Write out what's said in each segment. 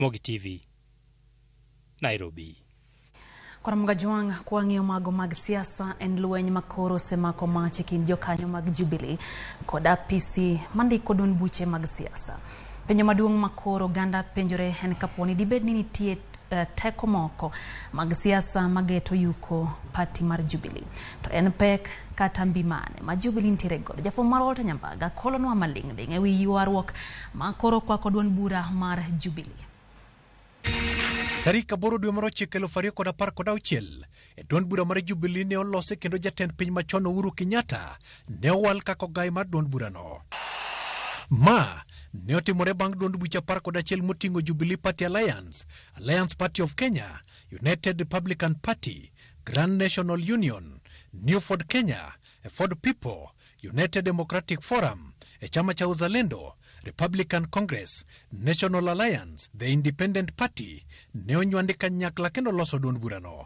Ramogi TV, Nairobi. Koramga juang kwa ng'iyo mago mag siasa en lweny makoro semako mach kind jokanyo mag Jubilee kod apisi mandiko duond buche mag siasa. Penjo maduong' makoro ganda penjore en kaponi dibed ni nitie teko moko mag siasa mageto yuko party mar Jubilee. To en pek kata mbimane ma Jubilee ntiere godo. Jafwambo mar Walter Nyambaga kolonwa maling'ling ewi ywaruok makoro kwako duond bura mar Jubilee. Tarik 8 dwe mar 9 2016 e duond bura mar Jubilee ne olose kendo jatend piny machon Uhuru Kenyatta ne owal kaka ogai mar duond burano. Ma ne otimore bang' duond bucha 11 moting'o Jubilee Party Alliance, Alliance Party of Kenya, United Republican Party, Grand National Union, New Ford Kenya, Ford People, United Democratic Forum, chama cha Uzalendo, Republican Congress, National Alliance, the Independent Party, ne onywande kanyakla kendo loso duond burano.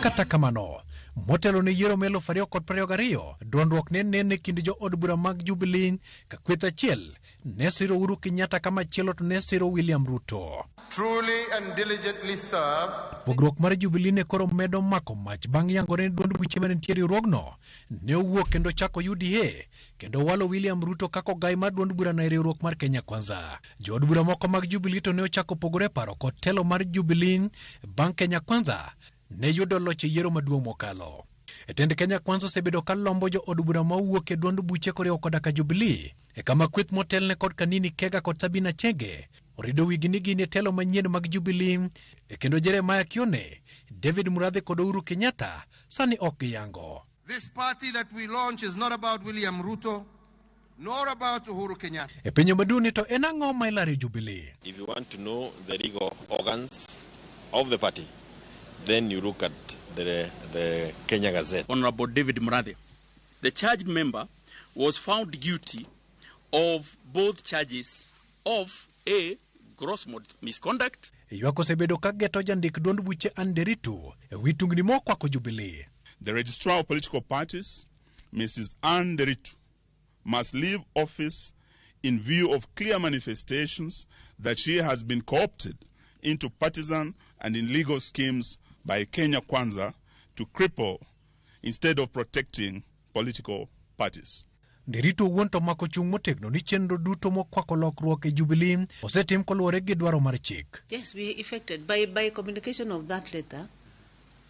Kata kamano, motelo ne yiero melo 2022, duondruok ne nene kind jo od bura mag Jubilee ka kweth achiel ne siro Uhuru Kenyatta kama chielo to ne siro William Ruto. Truly and diligently serve. Pogruok mar Jubilee ne koro medo mako mach bang' yangore duond buche mantiere riwruogno ne owuok kendo chako UDA kendo walo William Ruto kako gai mar duond bura na riwruok mar Kenya Kwanza. Jo od bura moko mag Jubilee to ne ochako pogore paro kod telo mar Jubilee bang' Kenya Kwanza ne yudo loch e yiero maduong' mokalo. Etend Kenya Kwanza osebedo ka lombo jo od bura mawuok e duond buche koriwo koda ka Jubilee e kama kweth motelne kod Kanini Kega kod Sabina Chege orido wigni gini telo manyien mag Jubilee e kendo Jeremiah Kione, David Murathe kod Uhuru Kenyatta sani ok giyango. This party that we launch is not about William Ruto nor about Uhuru Kenyatta. E penyo maduni to en ang'o ma ilare Jubilee? If you want to know the legal organs of the party, then you look at the Kenya Gazette. Honorable David Murathe, the charged member, was found guilty of both charges of A, gross misconduct. Ywak osebedo ka geto jandik duond buche Nderitu e wi tungni mokwako Jubilee. The registrar of political parties, Mrs. Nderitu, must leave office in view of clear manifestations that she has been co-opted into partisan and illegal schemes by Kenya Kwanza to cripple instead of protecting political parties. Nderitu owuon to mako chung' motegno ni chenro duto mokwako lokruok e Jubilee osetim koluwore gi dwaro mar chik. Yes, we effected. By communication of that letter,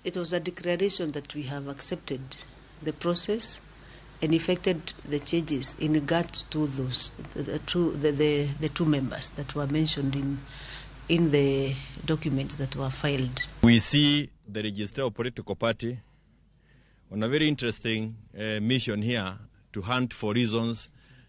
it was a declaration that we have accepted the process and effected the changes in regard to those the two members that were mentioned in the documents that were filed. We see the Register of Political Party on a very interesting mission here to hunt for reasons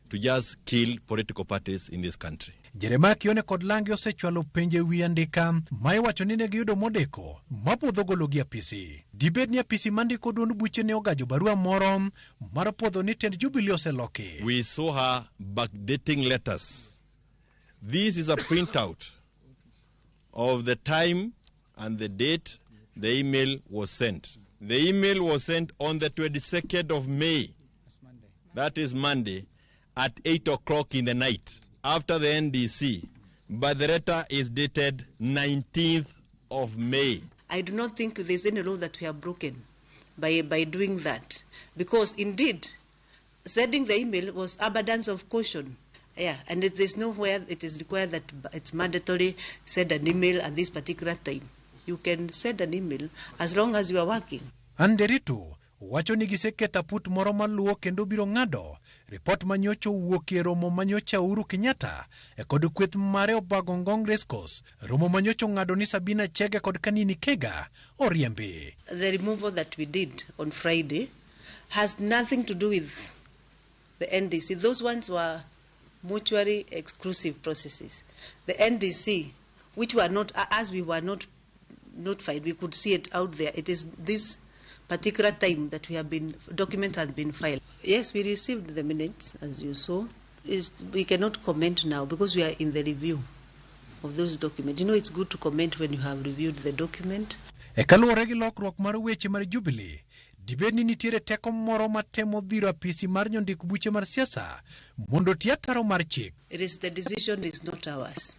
to just kill political parties in this country. Jeremiah Kione kod Langi osechwalo penje wi andika ma iwacho ni ne giyudo modeko mapodho gologi apisi. Dibed ni apisi mandiko duond buche ne ogajo barua moro mar podho ni tend Jubilee oseloki. We saw her backdating letters. This is a printout of the time and the date the email was sent. The email was sent on the 22nd of May. That is Monday at 8 o'clock in the night after the NDC. But the letter is dated 19th of May. I do not think there's any law that we have broken by doing that. Because indeed, sending the email was abundance of caution. Yeah, and there's nowhere it is required that it's mandatory send an email at this particular time. You can send an email as long as you are working. Nderitu wacho ni giseketa put moro maluwo kendo biro ng'ado ripot manyocha wuok e romo manyocha Uhuru Kenyatta e kod kweth mare Obago Ngong Race Course, romo manyocha ng'ado ni Sabina Chege kod Kanini Kega oriembe. The removal that we did on Friday has nothing to do with the NDC. Those ones were mutually exclusive processes. The NDC, which were not, as we were not notified, we could see it out there. It is this particular time that document has been filed. Yes, we received the minutes, as you saw. We cannot comment now because we are in the review of those documents. You know, it's good to comment when you have reviewed the document. E kaluwore gi lokruok mar weche mar Jubilee, dibed ni nitiere teko moro matemo dhiro apisi mar njondik buche mar siasa mondo tie ataro mar chik. It is the decision is not ours.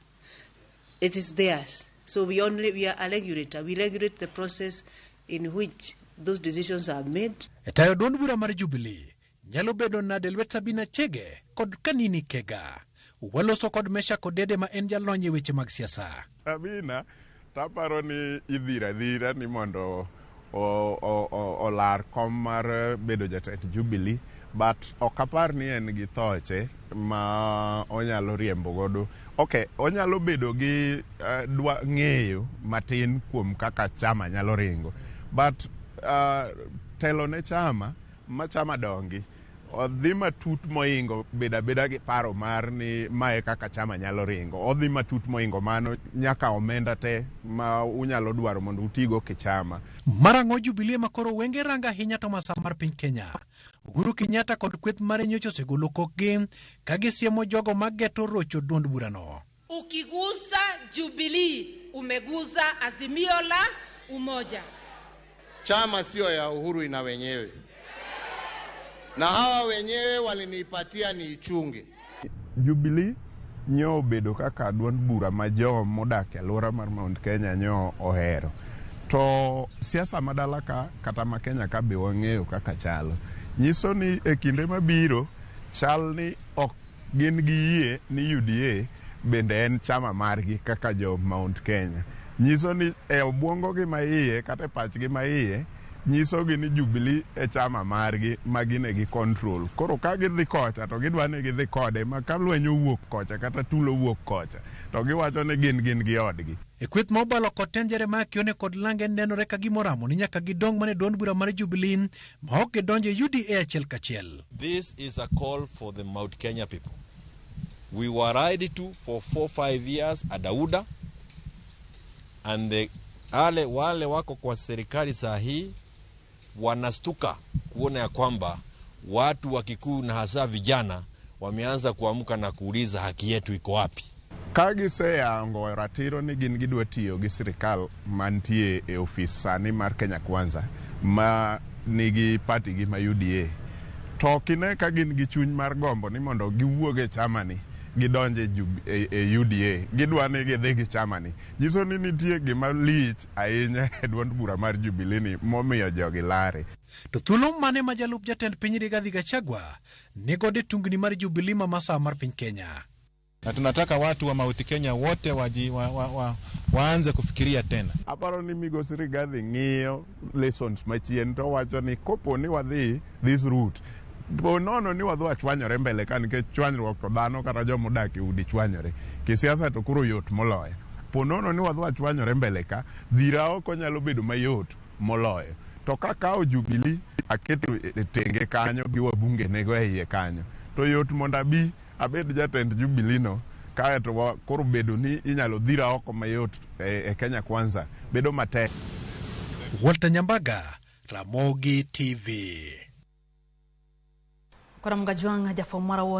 it is theirs. So we are a regulator. We regulate the process in which those decisions are made. Etayo duond bura mar Jubilee nyalo bedo nade lwet Sabina Chege kod Kanini Kega. Waloso kod Mesha Kodede ma en jalony e weche mag siasa. Sabina taparo ni idhira ni mondo olar kom mar bedo jatend Jubilee, but okapar ni en gi thoche ma onyalo riembo godo. Okay, onyalo bedo gi ng'eyo matin kuom kaka chama nyalo ringo, but telo ne chama ma chama dongi odhi matut moingo beda gi paro mar ni mae kaka chama nyalo ringo. Odhi matut moingo mano nyaka omenda te ma unyalo dwaro mondo utigo ke chama. Marango Jubilee makoro wenge ranga hinya to masa mar piny Kenya. Uhuru Kenyatta kod kweth mare nyocha osegolo kokgi ka gisiemo jogo mageto rocho duond burano. Ukigusa Jubilee umeguza azimio la umoja. Chama sio ya Uhuru ina wenyewe, na hawa wenyewe walinipatia ni ichunge. Jubilee nyo bedo kaka duond bura ma jo modak e alwora mar Mount Kenya nyo ohero. To siasa madala ka kata ma Kenya ka be wang'eyo kaka chalo. Nyiso ni e kinde mabiro chal ni ok gin gi yie ni UDA bende en chama margi kaka jo Mount Kenya. Nyiso ni e obwongo gi maiye kata pach gi maiye nyiso gi ni Jubilee e chama margi magine gi control. Koro ka gidhi kocha to gidwane gidhi kode ma ka lweny owuok kocha kata tulo wuok kocha to giwacho ni gin gi odgi. E kweth mobalo kod tenjere ma kione kod lange nenore ka gimoramo ni nyaka gidong mane duond bura mar Jubilee ma ok gidonje UDA achiel kachiel. This is a call for the Mount Kenya people. We were ready to for 4-5 years at Dauda, and wale wako kwa serikali saa hii wanastuka kuona ya kwamba watu wa Kikuyu na hasa vijana wameanza kuamka na kuuliza haki yetu iko wapi. Kagise yango ratiro ni gin gidwa tiyo gi sirikal mantie e ofis sani mar Kenya Kwanza ma nigi party gi ma UDA. To kine ka gin gi chuny mar gombo ni mondo giwuoge chama ni gidonje e UDA, gidwane gidhi gi chama ni. Nyiso ni nitie gima lich ahinya e duond bura mar Jubilee ni momiyo jogi lare. To thuolo mane ma jalup jatend piny Rigathi Gachagua nego de tungni mar Jubilee ma masa mar piny Kenya. Na tunataka watu wa Mount Kenya wote waanze kufikiria tena. Aparo ni migosi Rigathi ng'iyo lessons machien to wacho ni kopo ni wadhi this route bonono ni wadhi achwanyore mbele ka nikech chwanyruok to dhano kata jomodak e udi chwanyore. Kisiasa to kuro yot moloyo. Ponono ni wadhi achwanyore mbele ka dhira oko nyalo bedo mayot moloyo. To kakao Jubilee aketo tenge kanyo gi wabunge nego e iye kanyo to yot monda bi abed jatend Jubilee no kae to koro bedo ni inyalo dhira oko mayot e Kenya Kwanza bedo matek. Walter Nyambaga, Ramogi TV. Gachagua jafo mara